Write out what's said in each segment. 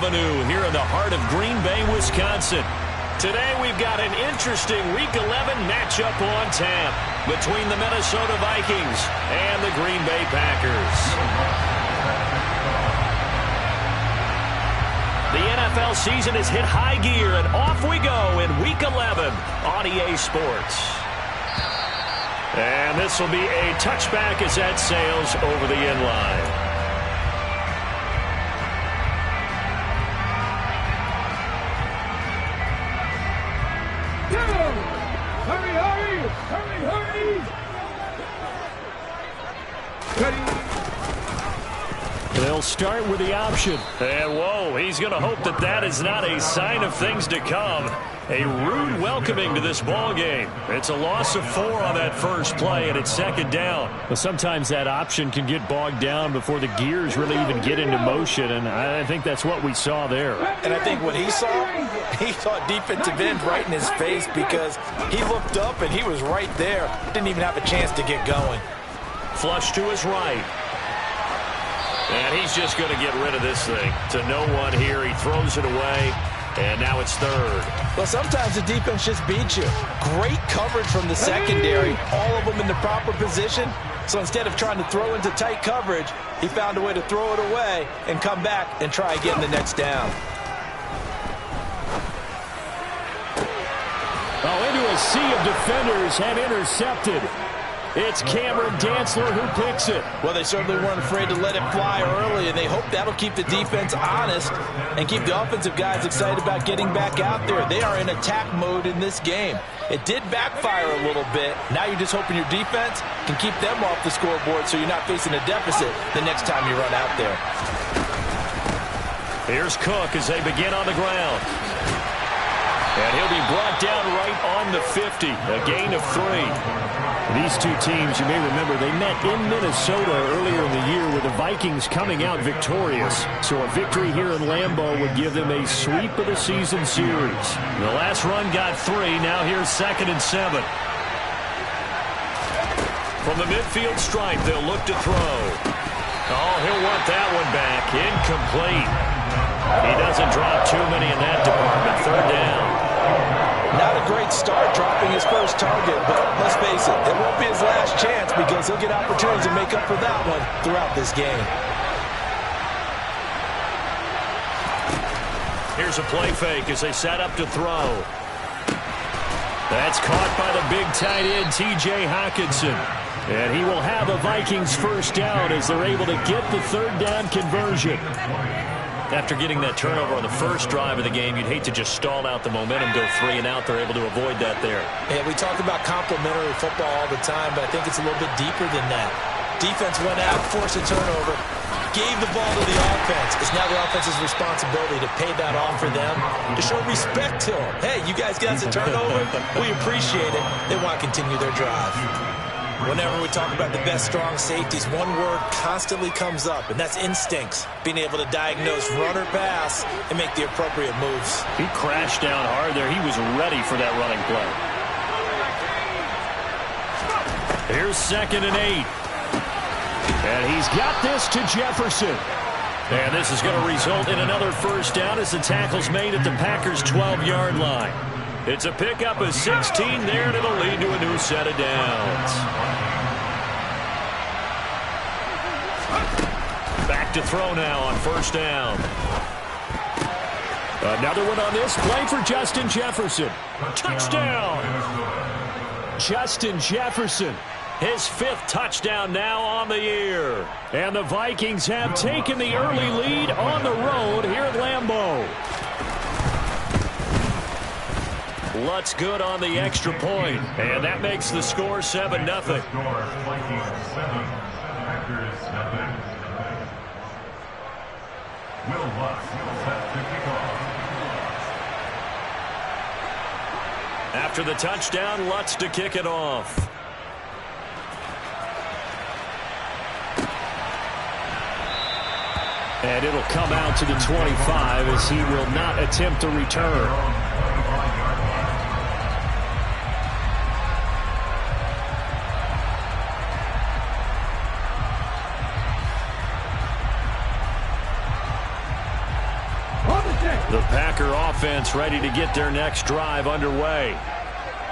Avenue here in the heart of Green Bay, Wisconsin. Today we've got an interesting Week 11 matchup on tap between the Minnesota Vikings and the Green Bay Packers. The NFL season has hit high gear, and off we go in Week 11 on EA Sports. And this will be a touchback as that sails over the end line. They'll start with the option. And whoa, he's going to hope that that is not a sign of things to come. A rude welcoming to this ball game. It's a loss of 4 on that first play, and it's second down. Well, sometimes that option can get bogged down before the gears really even get into motion, and I think that's what we saw there. And I think what he saw defensive end right in his face, because he looked up and he was right there. Didn't even have a chance to get going. Flush to his right. And he's just going to get rid of this thing to no one here. He throws it away, and now it's third. Well, sometimes the defense just beats you. Great coverage from the secondary, all of them in the proper position. So instead of trying to throw into tight coverage, he found a way to throw it away and come back and try again the next down. Oh, into a sea of defenders and intercepted. It's Cameron Dantzler who picks it. Well, they certainly weren't afraid to let it fly early, and they hope that'll keep the defense honest and keep the offensive guys excited about getting back out there. They are in attack mode in this game. It did backfire a little bit. Now you're just hoping your defense can keep them off the scoreboard so you're not facing a deficit the next time you run out there. Here's Cook as they begin on the ground. And he'll be brought down right on the 50, a gain of 3. These two teams, you may remember, they met in Minnesota earlier in the year with the Vikings coming out victorious. So a victory here in Lambeau would give them a sweep of the season series. The last run got 3. Now here's 2nd and 7. From the midfield stripe, they'll look to throw. Oh, he'll want that one back. Incomplete. He doesn't drop too many in that department. 3rd down. Not a great start dropping his first target, but let's face it, it won't be his last chance because he'll get opportunities to make up for that one throughout this game. Here's a play fake as they set up to throw. That's caught by the big tight end, T.J. Hockenson. And he will have a Vikings first down as they're able to get the 3rd down conversion. After getting that turnover on the first drive of the game, you'd hate to just stall out the momentum, go 3 and out. They're able to avoid that there. Yeah, we talk about complementary football all the time, but I think it's a little bit deeper than that. Defense went out, forced a turnover, gave the ball to the offense. It's now the offense's responsibility to pay that off for them, to show respect to them. Hey, you guys got us a turnover. We appreciate it. They want to continue their drive. Whenever we talk about the best strong safeties, one word constantly comes up, and that's instincts. Being able to diagnose run or pass and make the appropriate moves. He crashed down hard there. He was ready for that running play. Here's 2nd and 8. And he's got this to Jefferson. And this is going to result in another first down as the tackle's made at the Packers' 12-yard line. It's a pickup of 16 there, and it'll lead to a new set of downs. Back to throw now on 1st down. Another one on this play for Justin Jefferson. Touchdown! Justin Jefferson, his 5th touchdown now on the year. And the Vikings have taken the early lead on the road here at Lambeau. Lutz good on the extra point, and that makes the score 7-0. After the touchdown, Lutz to kick it off. And it'll come out to the 25 as he will not attempt to return. The Packer offense ready to get their next drive underway.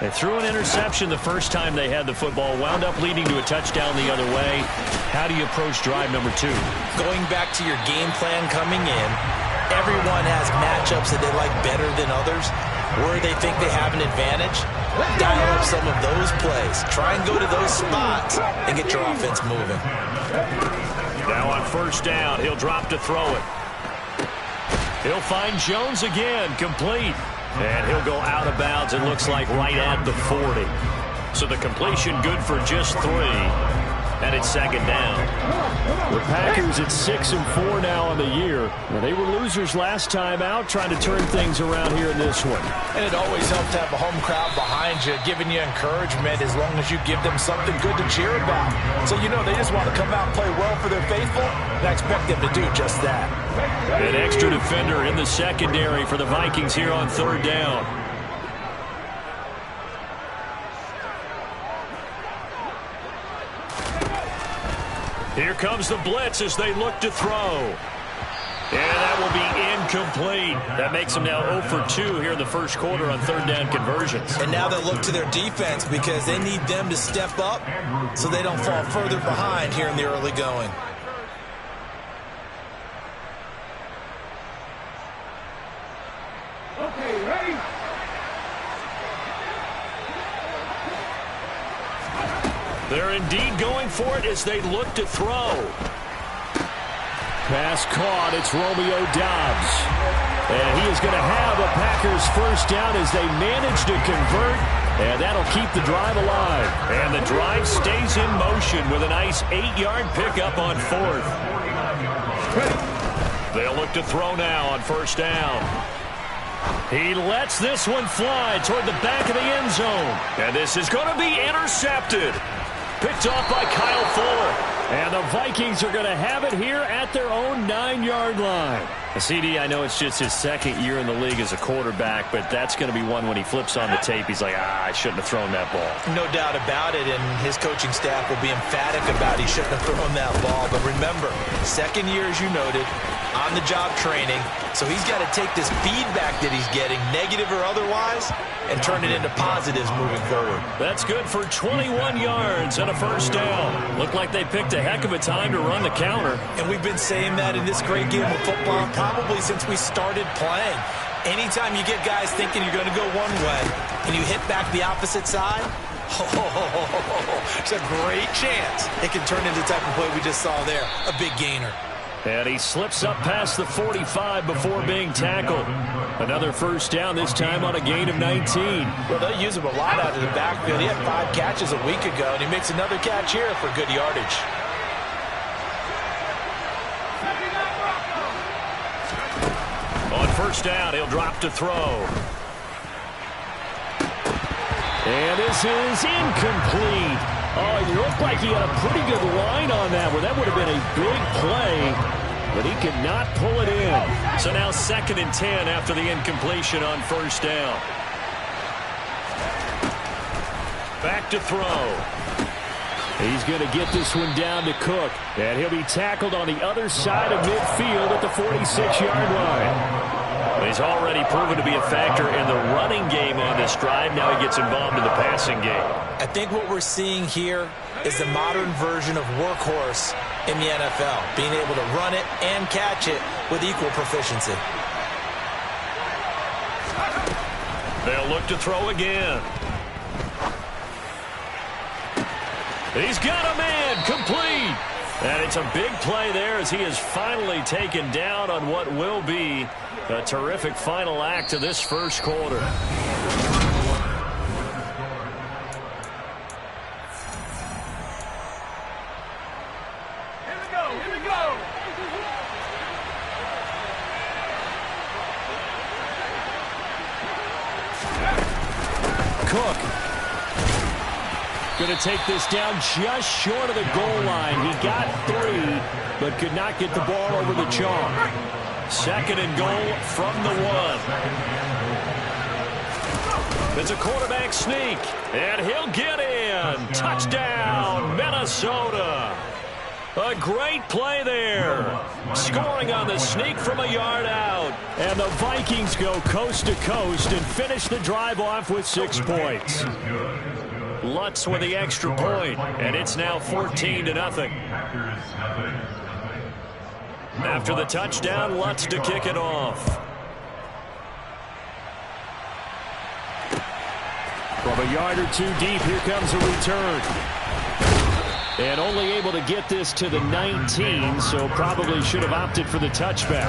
They threw an interception the first time they had the football, wound up leading to a touchdown the other way. How do you approach drive number 2? Going back to your game plan coming in, everyone has matchups that they like better than others, where they think they have an advantage. Dial up some of those plays. Try and go to those spots and get your offense moving. Now on first down, he'll drop to throw it. He'll find Jones again, complete. And he'll go out of bounds, it looks like right at the 40. So the completion good for just 3. And it's second down. The Packers at 6-4 now on the year. Well, they were losers last time out, trying to turn things around here in this one. And it always helps to have a home crowd behind you, giving you encouragement as long as you give them something good to cheer about. So you know they just want to come out and play well for their faithful, and I expect them to do just that. An extra defender in the secondary for the Vikings here on third down. Here comes the blitz as they look to throw. And that will be incomplete. That makes them now 0 for 2 here in the first quarter on third down conversions. And now they'll look to their defense because they need them to step up so they don't fall further behind here in the early going. Okay, ready? They're indeed going for it as they look to throw. Pass caught. It's Romeo Doubs. And he is going to have a Packers first down as they manage to convert. And that'll keep the drive alive. And the drive stays in motion with a nice 8-yard pickup on fourth. They'll look to throw now on first down. He lets this one fly toward the back of the end zone. And this is going to be intercepted. Picked off by Kyle Fuller. And the Vikings are going to have it here at their own 9-yard line. CD, I know it's just his second year in the league as a quarterback, but that's going to be one when he flips on the tape. He's like, I shouldn't have thrown that ball. No doubt about it, and his coaching staff will be emphatic about he shouldn't have thrown that ball. But remember, second year, as you noted, on-the-job training, so he's got to take this feedback that he's getting, negative or otherwise, and turn it into positives moving forward. That's good for 21 yards and a first down. Looked like they picked a heck of a time to run the counter. And we've been saying that in this great game of football probably since we started playing. Anytime you get guys thinking you're going to go one way and you hit back the opposite side, it's a great chance it can turn into the type of play we just saw there, a big gainer. And he slips up past the 45 before being tackled. Another first down, this time on a gain of 19. Well, they'll use him a lot out of the backfield. He had 5 catches a week ago, and he makes another catch here for good yardage. On first down, he'll drop to throw. And this is incomplete. Oh, it looked like he had a pretty good line on that one. That would have been a big play, but he could not pull it in. So now 2nd and 10 after the incompletion on first down. Back to throw. He's going to get this one down to Cook. And he'll be tackled on the other side of midfield at the 46-yard line. He's already proven to be a factor in the running game on this drive. Now he gets involved in the passing game. I think what we're seeing here is the modern version of workhorse in the NFL, being able to run it and catch it with equal proficiency. They'll look to throw again. He's got a man, complete. And it's a big play there as he is finally taken down on what will be a terrific final act of this first quarter. Here we go, here we go. Cook going to take this down just short of the goal line. He got 3, but could not get the ball over the chalk. 2nd and goal from the 1. It's a quarterback sneak, and he'll get in. Touchdown, Minnesota. A great play there. Scoring on the sneak from a yard out. And the Vikings go coast to coast and finish the drive off with 6 points. Lutz with the extra point, and it's now 14-0. After the touchdown, Lutz to kick it off. From a yard or 2 deep, here comes a return. And only able to get this to the 19, so probably should have opted for the touchback.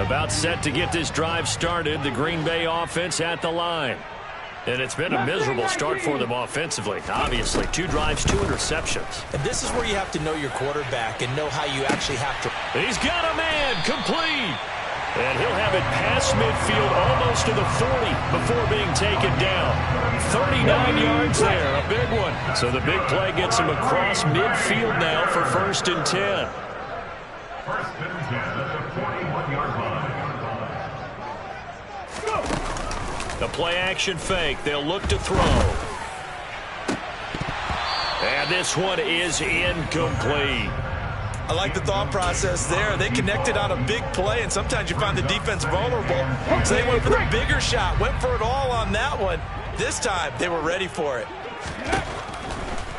About set to get this drive started, the Green Bay offense at the line. And it's been a miserable start for them offensively. Obviously, 2 drives, 2 interceptions. And this is where you have to know your quarterback and know how you actually have to. He's got a man, complete. And he'll have it past midfield almost to the 40 before being taken down. 39 yards there, a big one. So the big play gets him across midfield now for 1st and 10. 1st and 10 at the 41-yard line. The play action fake. They'll look to throw. And this one is incomplete. I like the thought process there. They connected on a big play, and sometimes you find the defense vulnerable. So they went for the bigger shot, went for it all on that one. This time, they were ready for it.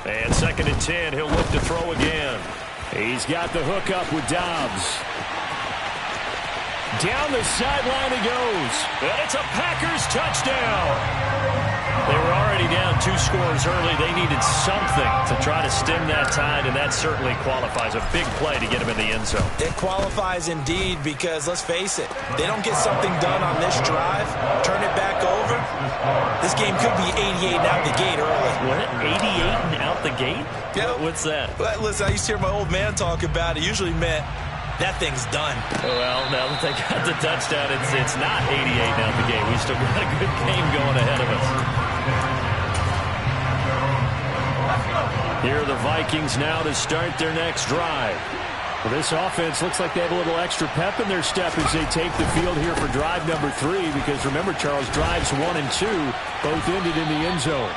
And 2nd and 10, he'll look to throw again. He's got the hook up with Dobbs. Down the sideline he goes. And it's a Packers touchdown. They were already down 2 scores early. They needed something to try to stem that tide, and that certainly qualifies. A big play to get him in the end zone. It qualifies indeed because, let's face it, they don't get something done on this drive, turn it back over, this game could be 88 and out the gate early. What? 88 and out the gate? Yeah. What's that? Well, listen, I used to hear my old man talk about it. Usually meant that thing's done. Well, now that they got the touchdown, it's not 88 and out the gate. We still got a good game going ahead of us. Here are the Vikings now to start their next drive. Well, this offense looks like they have a little extra pep in their step as they take the field here for drive number 3, because remember, Charles, drives 1 and 2 both ended in the end zone.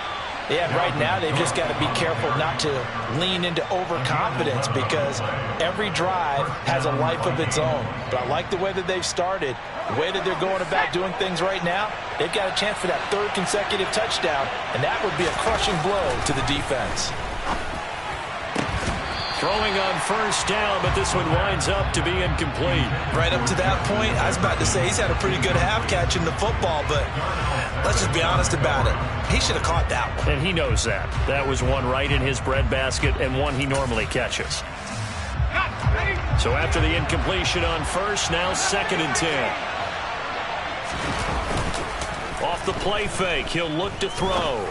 Yeah, right now they've just got to be careful not to lean into overconfidence because every drive has a life of its own. But I like the way that they've started, the way that they're going about doing things right now. They've got a chance for that 3rd consecutive touchdown, and that would be a crushing blow to the defense. Throwing on 1st down, but this one winds up to be incomplete. Right up to that point, I was about to say he's had a pretty good half catching the football, but let's just be honest about it. He should have caught that one. And he knows that. That was one right in his breadbasket and one he normally catches. So after the incompletion on 1st, now 2nd and 10. Off the play fake, he'll look to throw.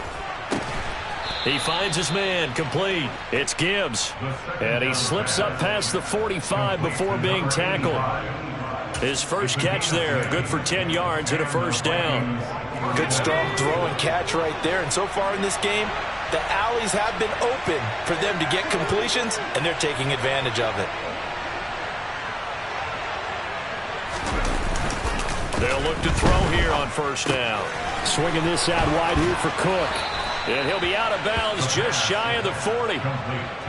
He finds his man, complete. It's Gibbs. And he slips up past the 45 before being tackled. His first catch there, good for 10 yards and a 1st down. Good strong throw and catch right there. And so far in this game, the alleys have been open for them to get completions, and they're taking advantage of it. They'll look to throw here on 1st down. Swinging this out wide here for Cook. And he'll be out of bounds just shy of the 40.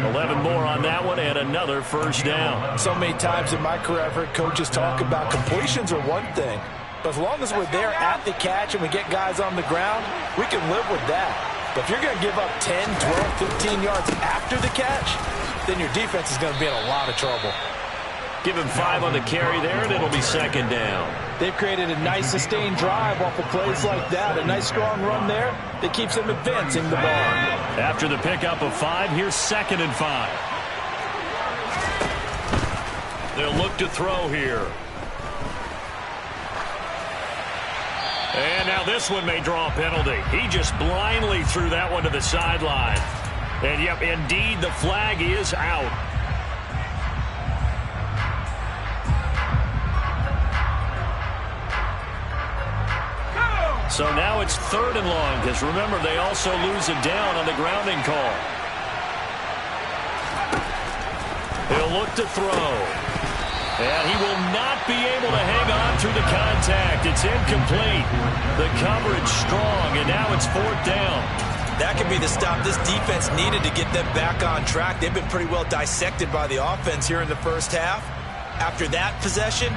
11 more on that one and another 1st down. So many times in my career I've heard coaches talk about completions are one thing. But as long as we're there at the catch and we get guys on the ground, we can live with that. But if you're going to give up 10, 12, 15 yards after the catch, then your defense is going to be in a lot of trouble. Give him 5 on the carry there, and it'll be 2nd down. They've created a nice sustained drive off of plays like that. A nice strong run there that keeps them advancing the ball. After the pickup of 5, here's 2nd and 5. They'll look to throw here. And now this one may draw a penalty. He just blindly threw that one to the sideline. And, yep, indeed, the flag is out. So now it's 3rd and long, because remember, they also lose a down on the grounding call. He'll look to throw. And he will not be able to hang on through the contact. It's incomplete. The coverage strong, and now it's 4th down. That could be the stop this defense needed to get them back on track. They've been pretty well dissected by the offense here in the first half. After that possession,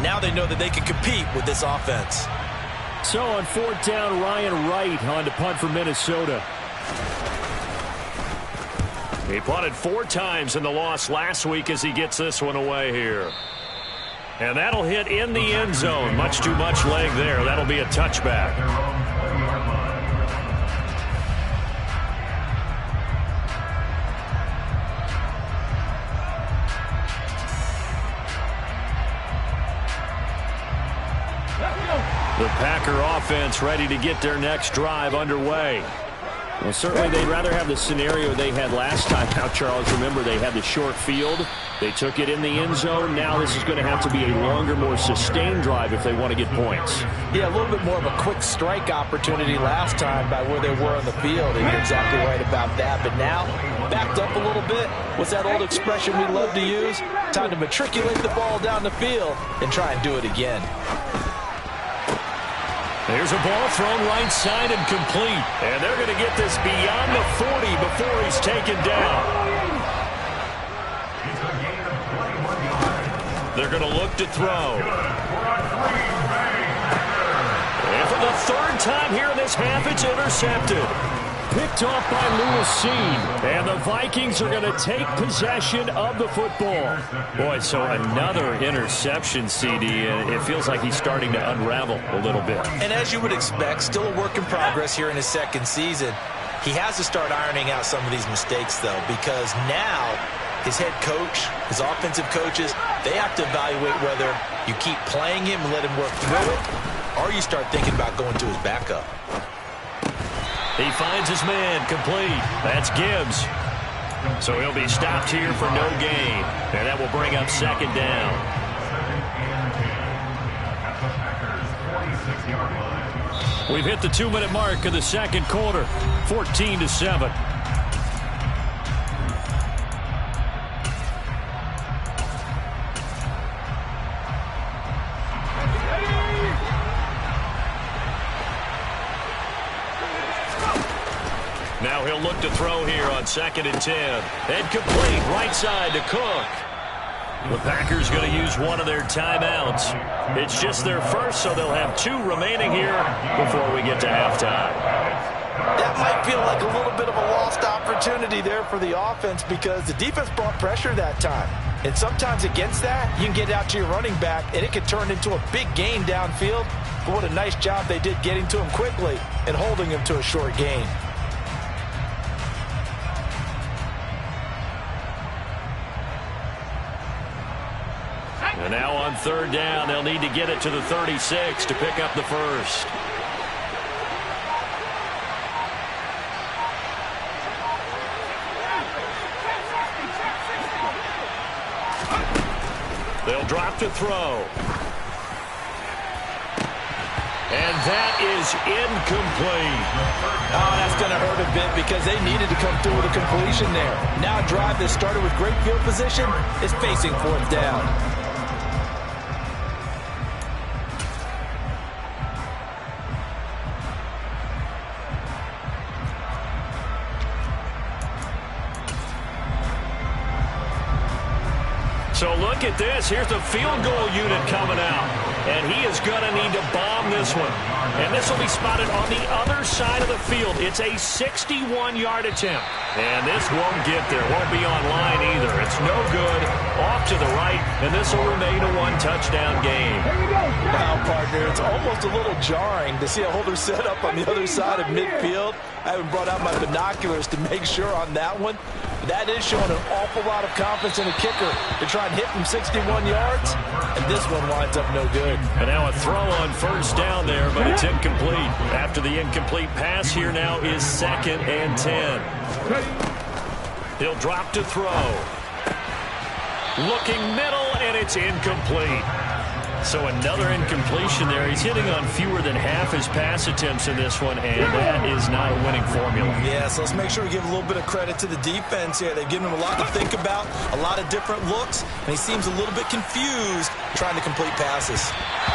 now they know that they can compete with this offense. So on fourth down, Ryan Wright on to punt for Minnesota. He punted 4 times in the loss last week as he gets this one away here. And that'll hit in the end zone. Much too much leg there. That'll be a touchback. The Packer offense ready to get their next drive underway. Well, certainly they'd rather have the scenario they had last time out, Charles. Remember, they had the short field. They took it in the end zone. Now this is going to have to be a longer, more sustained drive if they want to get points. Yeah, a little bit more of a quick strike opportunity last time by where they were on the field. And you're exactly right about that. But now, backed up a little bit. What's that old expression we love to use? Time to matriculate the ball down the field and try and do it again. There's a ball thrown right side and complete. And they're going to get this beyond the 40 before he's taken down. They're going to look to throw. And for the 3rd time here in this half, it's intercepted. Picked off by Lewis. And the Vikings are going to take possession of the football. Boy, so another interception, CD. And it feels like he's starting to unravel a little bit. And as you would expect, still a work in progress here in his 2nd season. He has to start ironing out some of these mistakes, though, because now his head coach, his offensive coaches, they have to evaluate whether you keep playing him and let him work through it, or you start thinking about going to his backup. He finds his man complete. That's Gibbs. So he'll be stopped here for no gain. And that will bring up 2nd down. We've hit the 2-minute mark of the 2nd quarter. 14-7. Now he'll look to throw here on 2nd and 10. And complete right side to Cook. The Packers going to use one of their timeouts. It's just their first, so they'll have 2 remaining here before we get to halftime. That might feel like a little bit of a lost opportunity there for the offense because the defense brought pressure that time. And sometimes against that, you can get out to your running back, and it can turn into a big gain downfield. But what a nice job they did getting to him quickly and holding him to a short gain. And now on 3rd down, they'll need to get it to the 36 to pick up the first. They'll drop to throw. And that is incomplete. Oh, that's going to hurt a bit because they needed to come through with a completion there. Now a drive that started with great field position is facing 4th down. So look at this. Here's the field goal unit coming out. And he is going to need to bomb this one. And this will be spotted on the other side of the field. It's a 61-yard attempt. And this won't get there. Won't be on line either. It's no good. Off to the right. And this will remain a 1-touchdown game. Wow, partner, it's almost a little jarring to see a holder set up on the other side of midfield. I haven't brought out my binoculars to make sure on that one. That is showing an awful lot of confidence in a kicker to try and hit from 61 yards, and this one winds up no good. And now a throw on 1st down there, but it's incomplete. After the incomplete pass, here now is 2nd and 10. He'll drop to throw. Looking middle, and it's incomplete. So another incompletion there. He's hitting on fewer than half his pass attempts in this one, and that is not a winning formula. Yeah, so let's make sure we give a little bit of credit to the defense here. They've given him a lot to think about, a lot of different looks, and he seems a little bit confused trying to complete passes.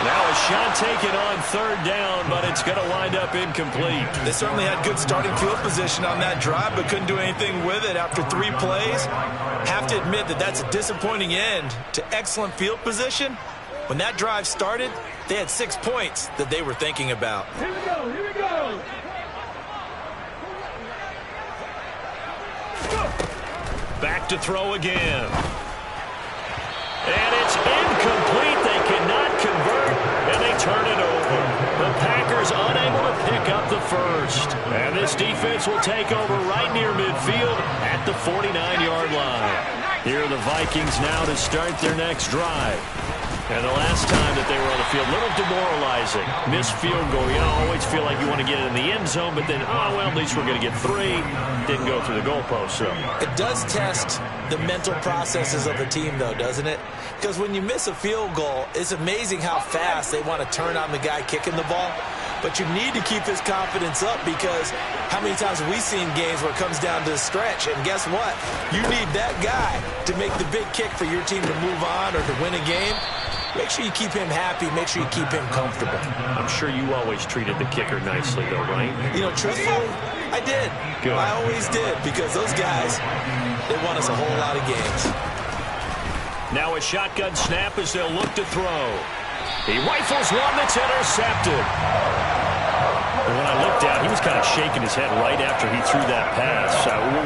Now a shot taken on third down, but it's going to wind up incomplete. They certainly had good starting field position on that drive, but couldn't do anything with it after 3 plays. Have to admit that that's a disappointing end to excellent field position. When that drive started, they had 6 points that they were thinking about. Here we go, here we go. Back to throw again. And it's incomplete. They cannot convert, and they turn it over. The Packers unable to pick up the first. And this defense will take over right near midfield at the 49-yard line. Here are the Vikings now to start their next drive. And the last time that they were on the field, a little demoralizing. Missed field goal. You know, always feel like you want to get it in the end zone, but then, oh, well, at least we're going to get 3. Didn't go through the goalpost, so. It does test the mental processes of a team, though, doesn't it? Because when you miss a field goal, it's amazing how fast they want to turn on the guy kicking the ball. But you need to keep his confidence up, because how many times have we seen games where it comes down to the stretch? And guess what? You need that guy to make the big kick for your team to move on or to win a game. Make sure you keep him happy. Make sure you keep him comfortable. I'm sure you always treated the kicker nicely, though, right? You know, truthfully, I did. Good. I always did, because those guys, they won us a whole lot of games. Now a shotgun snap as they'll look to throw. He rifles one that's intercepted. And when I looked down, he was kind of shaking his head right after he threw that pass.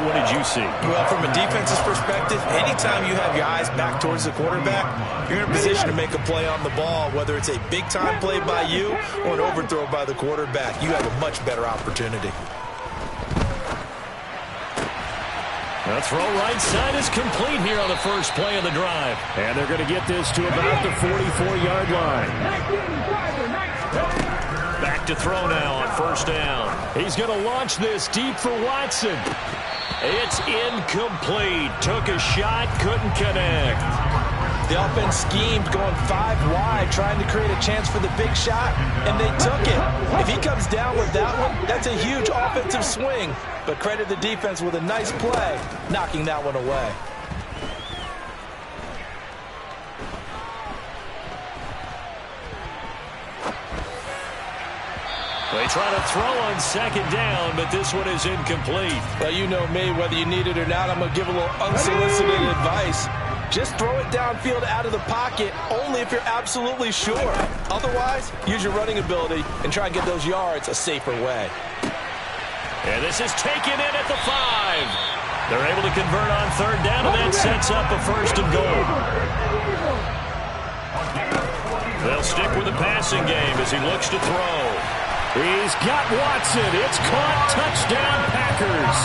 What did you see? Well, from a defense's perspective, anytime you have your eyes back towards the quarterback, you're in a position to make a play on the ball, whether it's a big-time play by you or an overthrow by the quarterback. You have a much better opportunity. The throw right side is complete here on the first play of the drive. And they're going to get this to about the 44-yard line. Back to throw now on first down. He's going to launch this deep for Watson. It's incomplete. Took a shot, couldn't connect. The offense schemed going 5 wide, trying to create a chance for the big shot, and they took it. If he comes down with that one, that's a huge offensive swing. But credit the defense with a nice play, knocking that one away. They try to throw on second down, but this one is incomplete. Well, you know me, whether you need it or not, I'm going to give a little unsolicited advice. Just throw it downfield out of the pocket, only if you're absolutely sure. Otherwise, use your running ability and try and get those yards a safer way. And this is taken in at the 5. They're able to convert on third down, and that sets up a first and goal. They'll stick with the passing game as he looks to throw. He's got Watson. It's caught. Touchdown, Packers.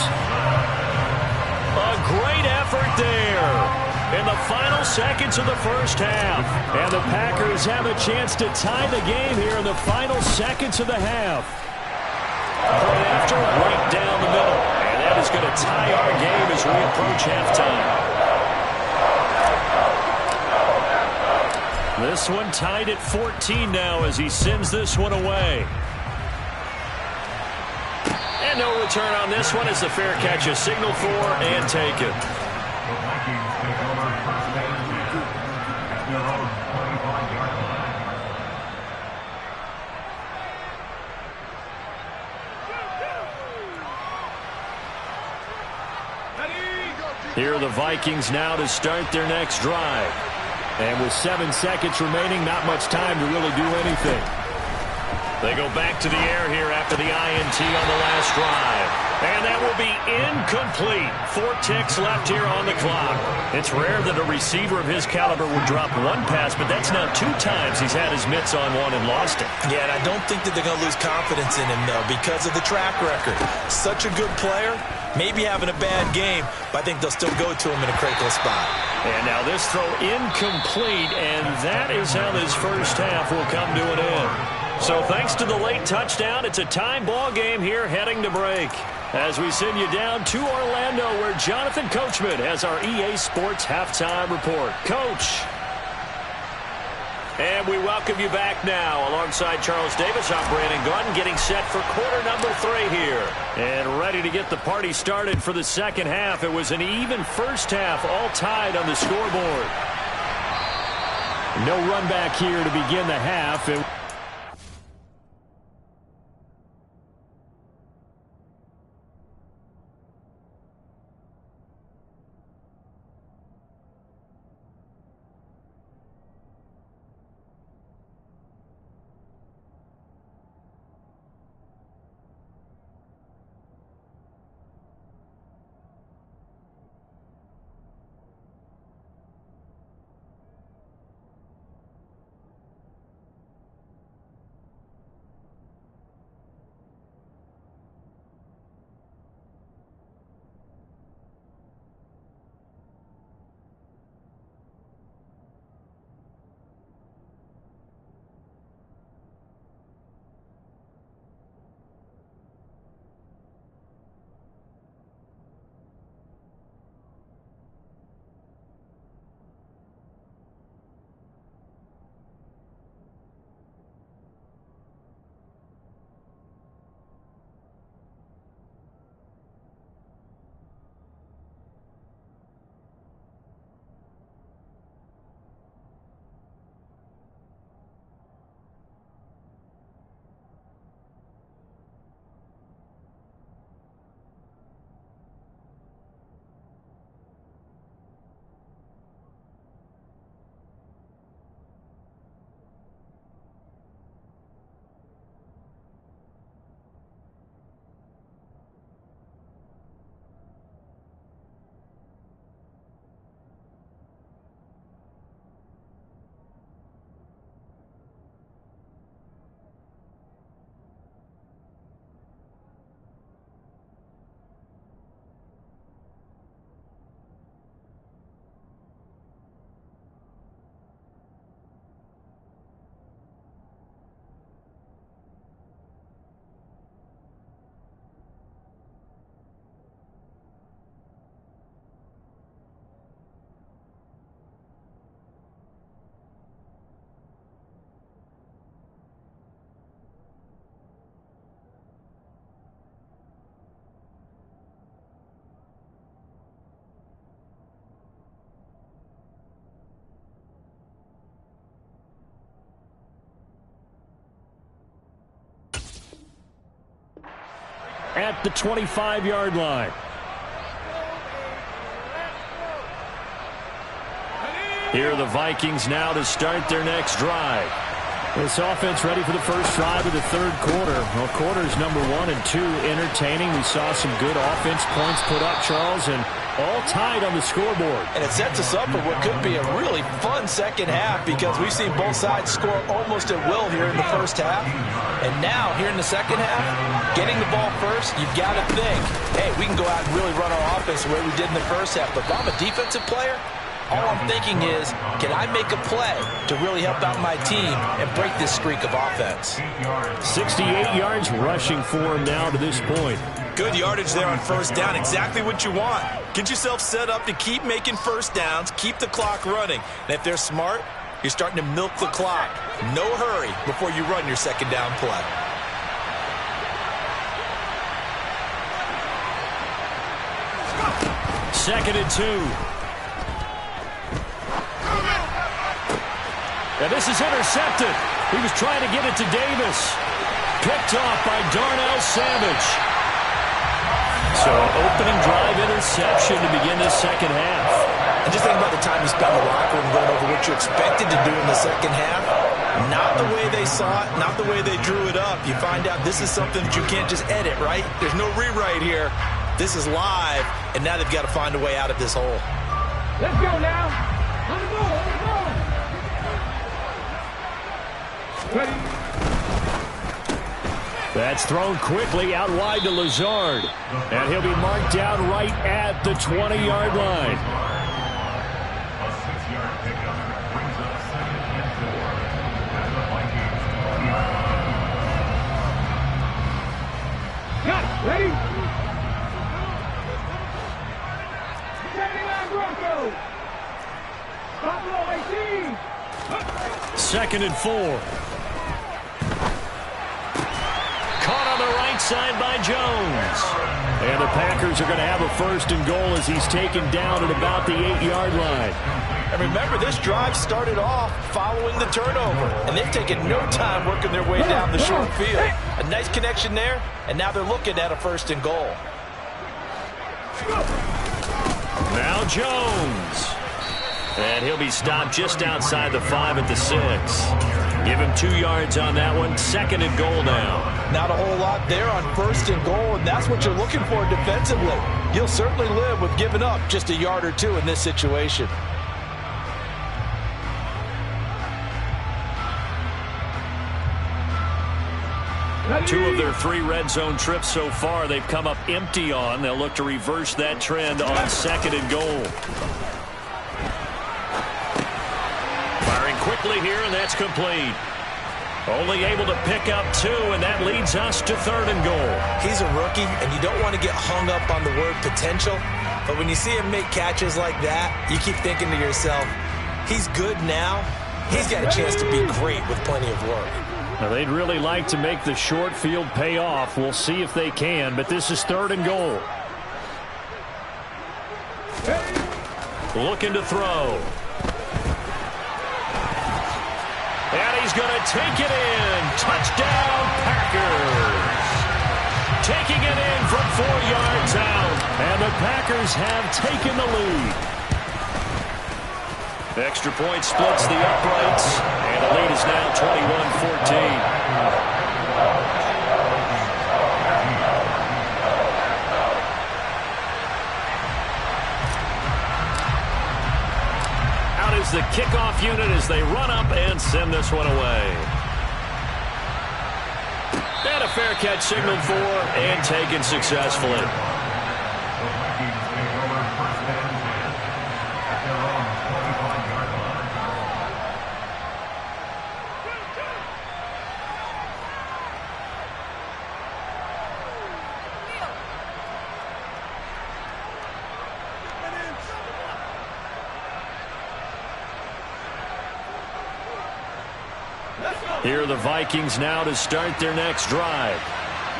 A great effort there in the final seconds of the first half. And the Packers have a chance to tie the game here in the final seconds of the half. Point after, right down the middle. And that is going to tie our game as we approach halftime. This one tied at 14 now as he sends this one away. And no return on this one as the fair catch is signaled for and taken. Here are the Vikings now to start their next drive. And with 7 seconds remaining, not much time to really do anything. They go back to the air here after the INT on the last drive. And that will be incomplete. 4 ticks left here on the clock. It's rare that a receiver of his caliber would drop one pass, but that's now 2 times he's had his mitts on one and lost it. Yeah, and I don't think that they're going to lose confidence in him, though, because of the track record. Such a good player, maybe having a bad game, but I think they'll still go to him in a critical spot. And now this throw incomplete, and that is how this first half will come to an end. So thanks to the late touchdown, it's a time ball game here heading to break. As we send you down to Orlando, where Jonathan Coachman has our EA Sports Halftime Report. Coach. And we welcome you back now. Alongside Charles Davis, I'm Brandon Gunn, getting set for quarter number 3 here. And ready to get the party started for the second half. It was an even first half, all tied on the scoreboard. No run back here to begin the half. At the 25-yard line. Here are the Vikings now to start their next drive. This offense ready for the first drive of the third quarter. Well, quarters number 1 and 2 entertaining. We saw some good offense points put up, Charles, and all tied on the scoreboard. And it sets us up for what could be a really fun second half because we've seen both sides score almost at will here in the first half. And now, here in the second half, getting the ball first, you've got to think, hey, we can go out and really run our offense the way we did in the first half. But if I'm a defensive player, all I'm thinking is, can I make a play to really help out my team and break this streak of offense? 68 yards rushing for him now to this point. Good yardage there on first down. Exactly what you want. Get yourself set up to keep making first downs, keep the clock running. And if they're smart, you're starting to milk the clock. No hurry before you run your second down play. Second and 2. And this is intercepted. He was trying to get it to Davis. Picked off by Darnell Savage. So opening drive interception to begin this second half. And just think about the time you spent in the locker room going over what you expected to do in the second half. Not the way they saw it, not the way they drew it up. You find out this is something that you can't just edit, right? There's no rewrite here. This is live, and now they've got to find a way out of this hole. Let's go now. Let's go. Let's go. Ready. That's thrown quickly out wide to Lazard. And he'll be marked down right at the 20-yard line. A 6-yard pickup brings up 2nd and 4 at the Vikings 20-yard line. Cut. Ready. 79 Broncos. Buffalo 18. 2nd and 4. Caught on the right side by Jones. And the Packers are going to have a 1st and goal as he's taken down at about the 8-yard line. And remember, this drive started off following the turnover, and they've taken no time working their way down the short field. A nice connection there, and now they're looking at a 1st and goal. Now Jones. And he'll be stopped just outside the 5 at the 6. Give him 2 yards on that one. 2nd and goal now. Not a whole lot there on 1st and goal, and that's what you're looking for defensively. You'll certainly live with giving up just a yard or 2 in this situation. Two of their 3 red zone trips so far they've come up empty on. They'll look to reverse that trend on 2nd and goal. Firing quickly here, and that's complete. Only able to pick up 2, and that leads us to 3rd and goal. He's a rookie, and you don't want to get hung up on the word potential. But when you see him make catches like that, you keep thinking to yourself, he's good now. He's got a chance to be great with plenty of work. Now, they'd really like to make the short field pay off. We'll see if they can, but this is 3rd and goal. Looking to throw. And he's going to take it in. Touchdown, Packers. Taking it in from 4 yards out. And the Packers have taken the lead. Extra point splits the uprights. And the lead is now 21-14. Out is the kickoff unit as they run up and send this one away. And a fair catch signaled for and taken successfully. Here are the Vikings now to start their next drive.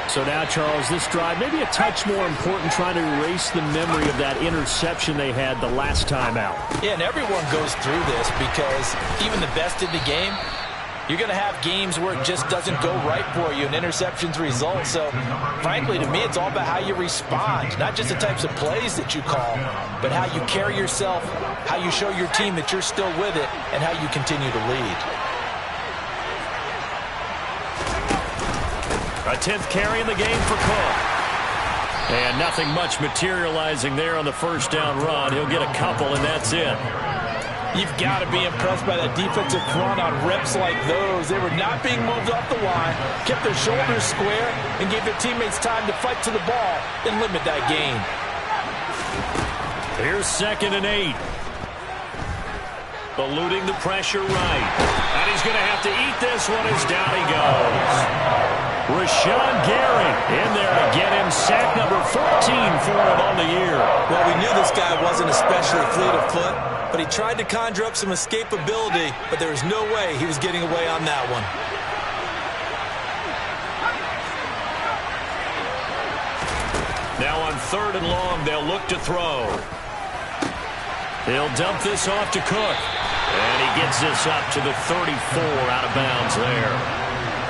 So now, Charles, this drive maybe a touch more important, trying to erase the memory of that interception they had the last time out. Yeah, and everyone goes through this because even the best in the game, you're going to have games where it just doesn't go right for you and interceptions result. So, frankly, to me, it's all about how you respond, not just the types of plays that you call, but how you carry yourself, how you show your team that you're still with it, and how you continue to lead. A 10th carry in the game for Cook. And nothing much materializing there on the 1st down run. He'll get a couple, and that's it. You've got to be impressed by that defensive front on reps like those. They were not being moved off the line, kept their shoulders square, and gave their teammates time to fight to the ball and limit that gain. Here's 2nd and 8. Eluding the pressure right. And he's going to have to eat this one as down he goes. Rashawn Gary in there to get him sack number 14 for him on the year. Well, we knew this guy wasn't especially fleet of foot, but he tried to conjure up some escapability, but there was no way he was getting away on that one. Now on 3rd and long, they'll look to throw. He'll dump this off to Cook. And he gets this up to the 34 out of bounds there.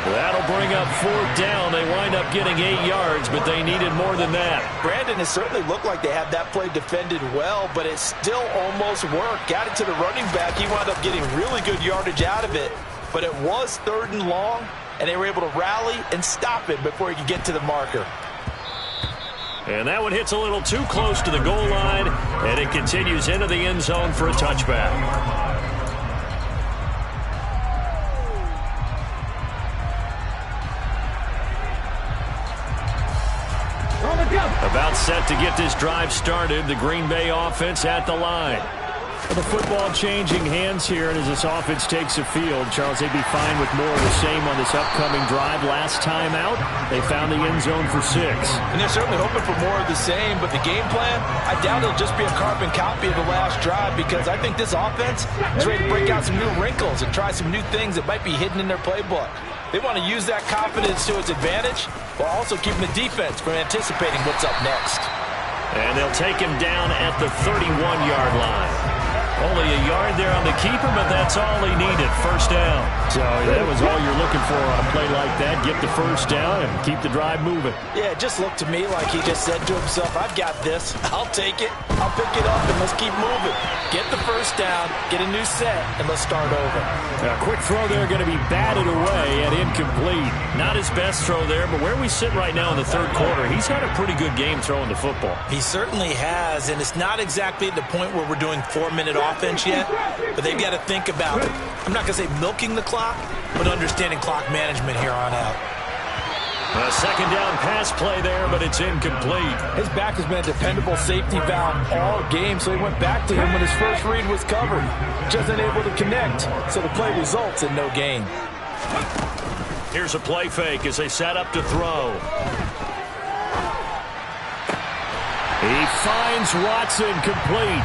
That'll bring up 4th down. They wind up getting 8 yards, but they needed more than that. Brandon, it certainly looked like they had that play defended well, but it still almost worked. Got it to the running back. He wound up getting really good yardage out of it, but it was 3rd and long, and they were able to rally and stop it before he could get to the marker. And that one hits a little too close to the goal line, and it continues into the end zone for a touchback. About set to get this drive started. The Green Bay offense at the line. The football changing hands here, and as this offense takes the field, Charles, they'd be fine with more of the same on this upcoming drive. Last time out, they found the end zone for 6. And they're certainly hoping for more of the same, but the game plan, I doubt it'll just be a carbon copy of the last drive, because I think this offense is ready to break out some new wrinkles and try some new things that might be hidden in their playbook. They want to use that confidence to its advantage while also keeping the defense from anticipating what's up next. And they'll take him down at the 31-yard line. Only a yard there on the keeper, but that's all he needed. First down. So that was all you're looking for on a play like that. Get the first down and keep the drive moving. Yeah, it just looked to me like he just said to himself, I've got this. I'll take it. I'll pick it up, and let's keep moving. Get the first down, get a new set, and let's start over. A quick throw there going to be batted away and incomplete. Not his best throw there, but where we sit right now in the third quarter, he's had a pretty good game throwing the football. He certainly has, and it's not exactly at the point where we're doing 4-minute offense yet, but they've got to think about, I'm not going to say milking the clock, but understanding clock management here on out. A second down pass play there, but it's incomplete. His back has been a dependable safety valve all game, so he went back to him when his first read was covered. Just unable to connect, so the play results in no gain. Here's a play fake as they set up to throw. He finds Watson complete.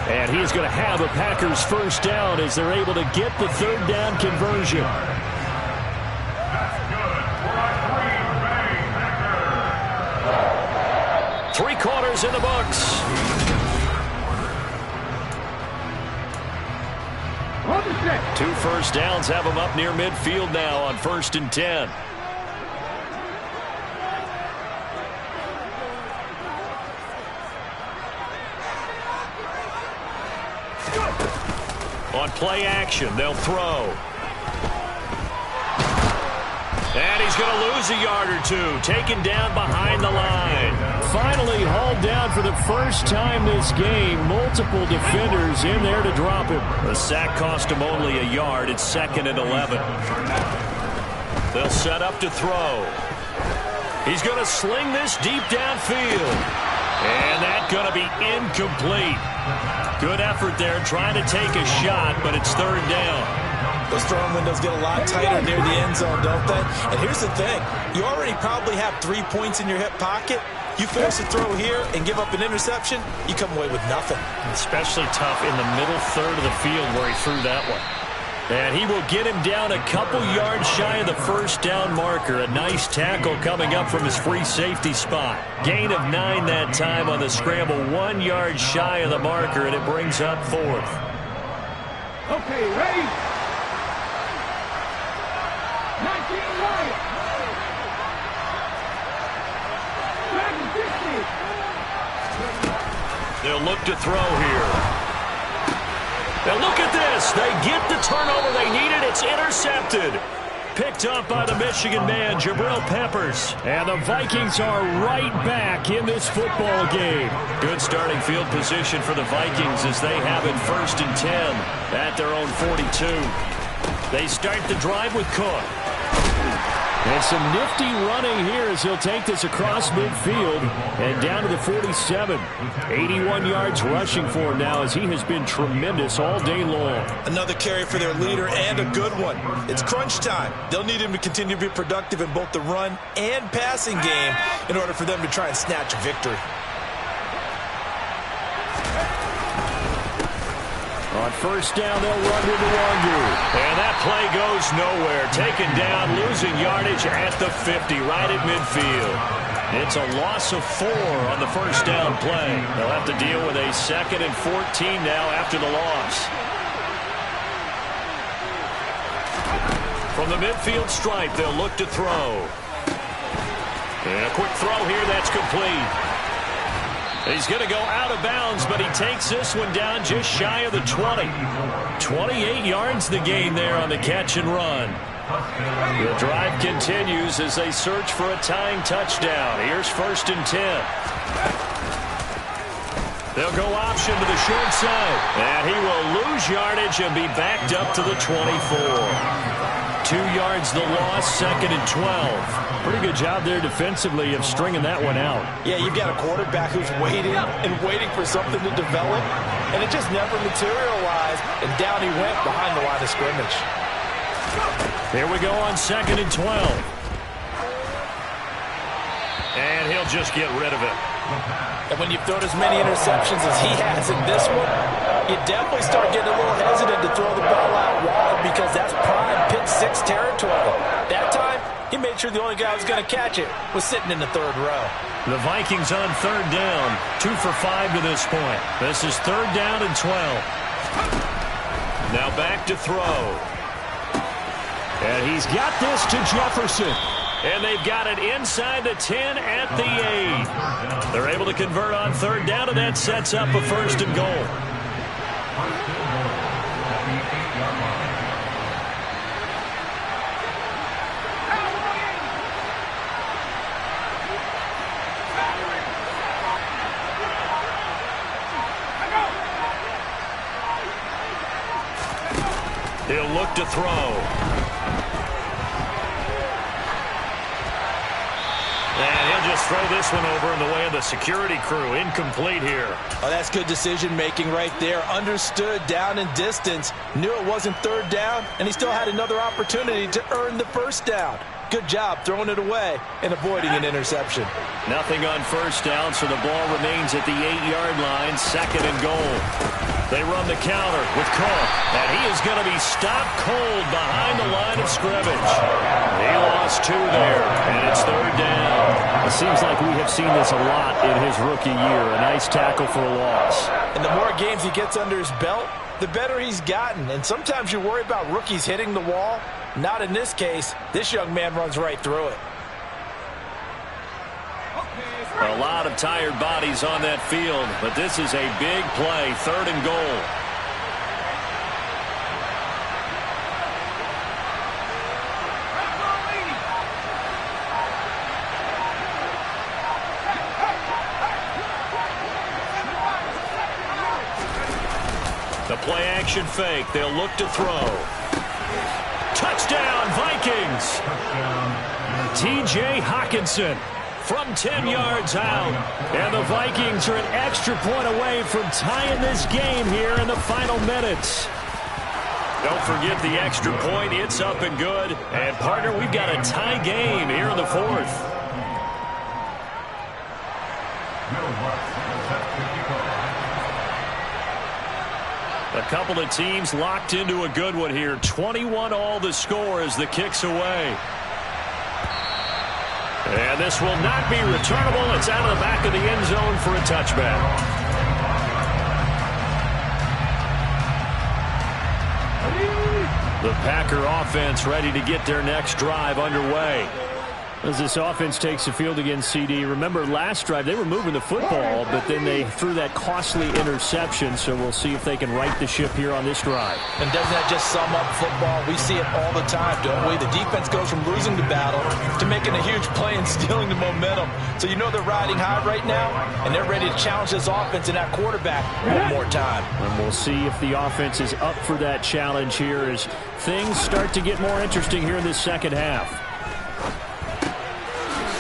And he's going to have a Packers first down as they're able to get the third down conversion. Three quarters in the books. Two first downs have them up near midfield now on 1st and 10. On play action, they'll throw. And he's going to lose a yard or two, taken down behind the line. Finally hauled down for the first time this game. Multiple defenders in there to drop him. The sack cost him only a yard. It's 2nd and 11. They'll set up to throw. He's going to sling this deep downfield. And that's going to be incomplete. Good effort there, trying to take a shot, but it's third down. Those throwing windows get a lot tighter near the end zone, don't they? And here's the thing. You already probably have 3 points in your hip pocket. You force a throw here and give up an interception, you come away with nothing. Especially tough in the middle third of the field where he threw that one. And he will get him down a couple yards shy of the first down marker. A nice tackle coming up from his free safety spot. Gain of 9 that time on the scramble. 1 yard shy of the marker, and it brings up 4th. Okay, ready? 19 right. They'll look to throw here. Now look at this. They get the turnover they needed. It's intercepted. Picked up by the Michigan man, Jabril Peppers. And the Vikings are right back in this football game. Good starting field position for the Vikings as they have it 1st and 10 at their own 42. They start the drive with Cook. And some nifty running here as he'll take this across midfield and down to the 47. 81 yards rushing for him now as he has been tremendous all day long. Another carry for their leader and a good one. It's crunch time. They'll need him to continue to be productive in both the run and passing game in order for them to try and snatch a victory. On first down, they'll run to the Wonder. And that play goes nowhere. Taken down, losing yardage at the 50, right at midfield. It's a loss of 4 on the first down play. They'll have to deal with a 2nd and 14 now after the loss. From the midfield stripe, they'll look to throw. And a quick throw here, that's complete. He's going to go out of bounds, but he takes this one down just shy of the 20. 28 yards the gain there on the catch and run. The drive continues as they search for a tying touchdown. Here's 1st and 10. They'll go option to the short side. And he will lose yardage and be backed up to the 24. 2 yards the loss, 2nd and 12. Pretty good job there defensively of stringing that one out. Yeah, you've got a quarterback who's waiting and waiting for something to develop. and it just never materialized, and down he went behind the line of scrimmage. Here we go on 2nd and 12. And he'll just get rid of it. And when you've thrown as many interceptions as he has in this one, you definitely start getting a little hesitant to throw the ball out wide because that's prime pick 6 territory. That time, he made sure the only guy who was going to catch it was sitting in the 3rd row. The Vikings on 3rd down, 2 for 5 to this point. This is 3rd down and 12. Now back to throw. And he's got this to Jefferson. And they've got it inside the 10 at the 8. They're able to convert on 3rd down, and that sets up a 1st and goal. He'll look to throw. And he'll just throw this one over in the way of the security crew. Incomplete here. Oh, that's good decision-making right there. Understood down and distance. Knew it wasn't 3rd down, and he still had another opportunity to earn the 1st down. Good job throwing it away and avoiding an interception. Nothing on 1st down, so the ball remains at the 8-yard line. 2nd and goal. They run the counter with Cucko, and he is going to be stopped cold behind the line of scrimmage. He lost 2 there, and it's 3rd down. It seems like we have seen this a lot in his rookie year. A nice tackle for a loss. And the more games he gets under his belt, the better he's gotten. And sometimes you worry about rookies hitting the wall. Not in this case. This young man runs right through it. A lot of tired bodies on that field, but this is a big play. 3rd and goal. The play action fake. They'll look to throw. Touchdown, Vikings! T.J. Hawkinson from 10 yards out. And the Vikings are an extra point away from tying this game here in the final minutes. Don't forget the extra point. It's up and good. And, partner, we've got a tie game here in the 4th. A couple of teams locked into a good one here. 21 all the score as the kick's away. And this will not be returnable. It's out of the back of the end zone for a touchback. The Packer offense ready to get their next drive underway. As this offense takes the field against CD, remember last drive they were moving the football, but then they threw that costly interception, so we'll see if they can right the ship here on this drive. And doesn't that just sum up football? We see it all the time, don't we? The defense goes from losing the battle to making a huge play and stealing the momentum. So you know they're riding high right now, and they're ready to challenge this offense and that quarterback one more time. And we'll see if the offense is up for that challenge here as things start to get more interesting here in this second half.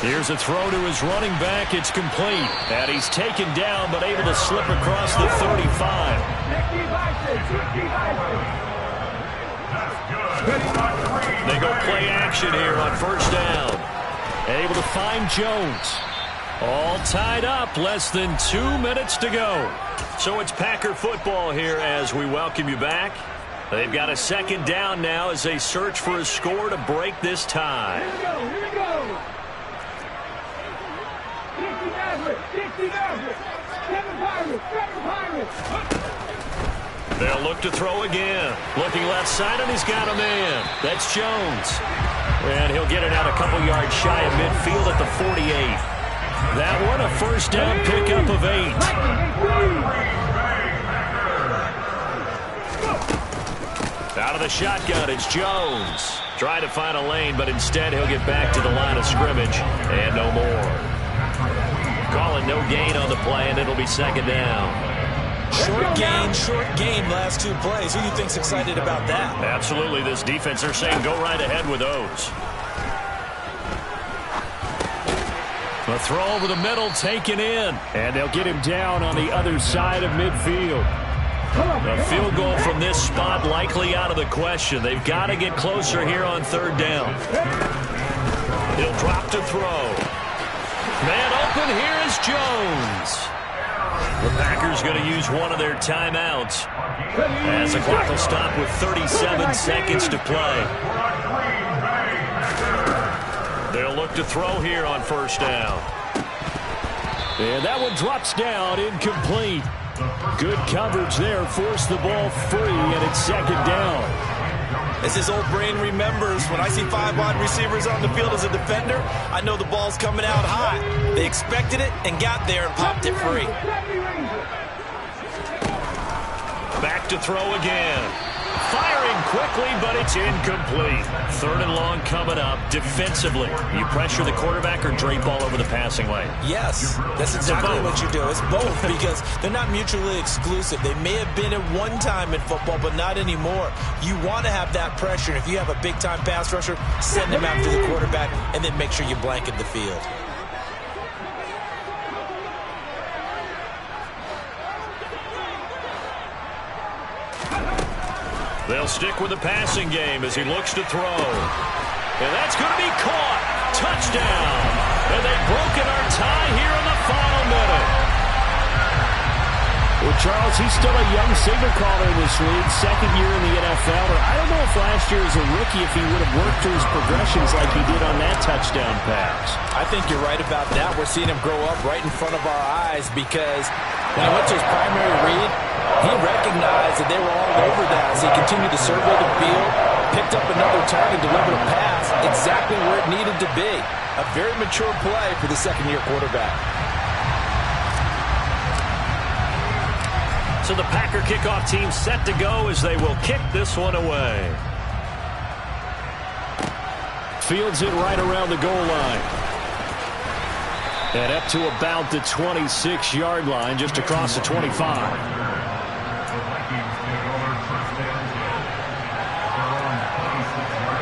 Here's a throw to his running back. It's complete. And he's taken down, but able to slip across the 35. They go play action here on 1st down. Able to find Jones. All tied up. Less than 2 minutes to go. So it's Packer football here as we welcome you back. They've got a 2nd down now as they search for a score to break this tie. Here we go. Here we go. They'll look to throw again. Looking left side, and he's got a man. That's Jones. And he'll get it out a couple yards shy of midfield at the 48. That one, a 1st down pickup of 8. Out of the shotgun, it's Jones. Trying to find a lane, but instead he'll get back to the line of scrimmage. And no more. Calling no gain on the play, and it'll be 2nd down. Short gain, last 2 plays. Who do you think's excited about that? Absolutely. This defense, they're saying go right ahead with those. A throw over the middle taken in. And they'll get him down on the other side of midfield. A field goal from this spot likely out of the question. They've got to get closer here on third down. He'll drop to throw. Man open, here is Jones. The Packers going to use one of their timeouts as the clock will stop with 37 seconds to play. They'll look to throw here on first down. And that one drops down, incomplete. Good coverage there, forced the ball free, and it's second down. As his old brain remembers, when I see 5 wide receivers on the field as a defender, I know the ball's coming out high. They expected it and got there and popped it free. Back to throw again. Firing quickly, but it's incomplete. Third and long coming up. Defensively, you pressure the quarterback or drape all over the passing lane? Yes, that's exactly what you do. It's both because they're not mutually exclusive. They may have been at one time in football, but not anymore. You want to have that pressure. If you have a big-time pass rusher, send him after the quarterback, and then make sure you blanket the field. They'll stick with the passing game as he looks to throw. And that's going to be caught. Touchdown. And they've broken our tie here in the final minute. Well, Charles, he's still a young signal caller in this league, second year in the NFL. But I don't know if last year as a rookie if he would have worked through his progressions like he did on that touchdown pass. I think you're right about that. We're seeing him grow up right in front of our eyes because when he went to his primary read, he recognized that they were all over that as he continued to survey the field, picked up another target, delivered a pass exactly where it needed to be. A very mature play for the second-year quarterback. So the Packer kickoff team set to go as they will kick this one away. Fields it right around the goal line. And up to about the 26-yard line, just across the 25.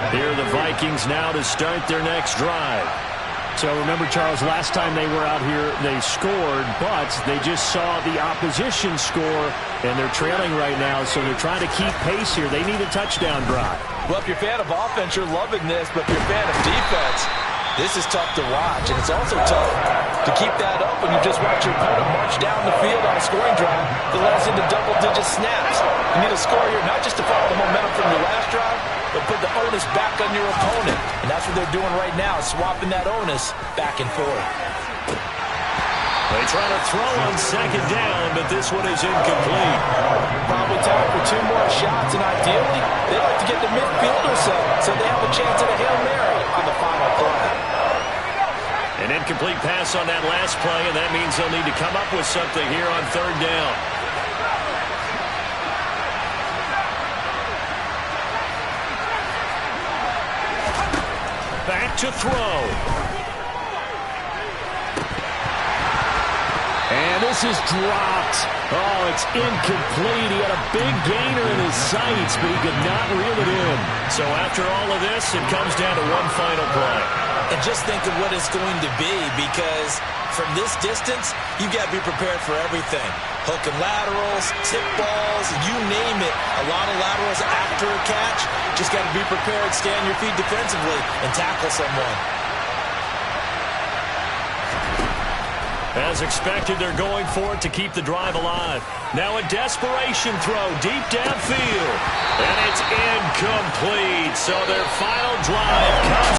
Here are the Vikings now to start their next drive. So remember, Charles, last time they were out here, they scored, but they just saw the opposition score, and they're trailing right now, so they're trying to keep pace here. They need a touchdown drive. Well, if you're a fan of offense, you're loving this, but if you're a fan of defense, this is tough to watch, and it's also tough to keep that up when you just watch your opponent march down the field on a scoring drive that lasts into double-digit snaps. You need a score here not just to follow the momentum from your last drive, but put the onus back on your opponent. And that's what they're doing right now, swapping that onus back and forth. They try to throw on second down, but this one is incomplete. Probably time for 2 more shots, and ideally, they'd like to get to midfield or so they have a chance at a Hail Mary on the final play. An incomplete pass on that last play, and that means they'll need to come up with something here on third down. Back to throw. And this is dropped. Oh, it's incomplete. He had a big gainer in his sights, but he could not reel it in. So after all of this, it comes down to one final play. And just think of what it's going to be, because from this distance, you've got to be prepared for everything. Hook and laterals, tip balls, you name it. A lot of laterals after a catch. Just got to be prepared, stay on your feet defensively, and tackle someone. As expected, they're going for it to keep the drive alive. Now a desperation throw deep downfield. And it's incomplete. So their final drive comes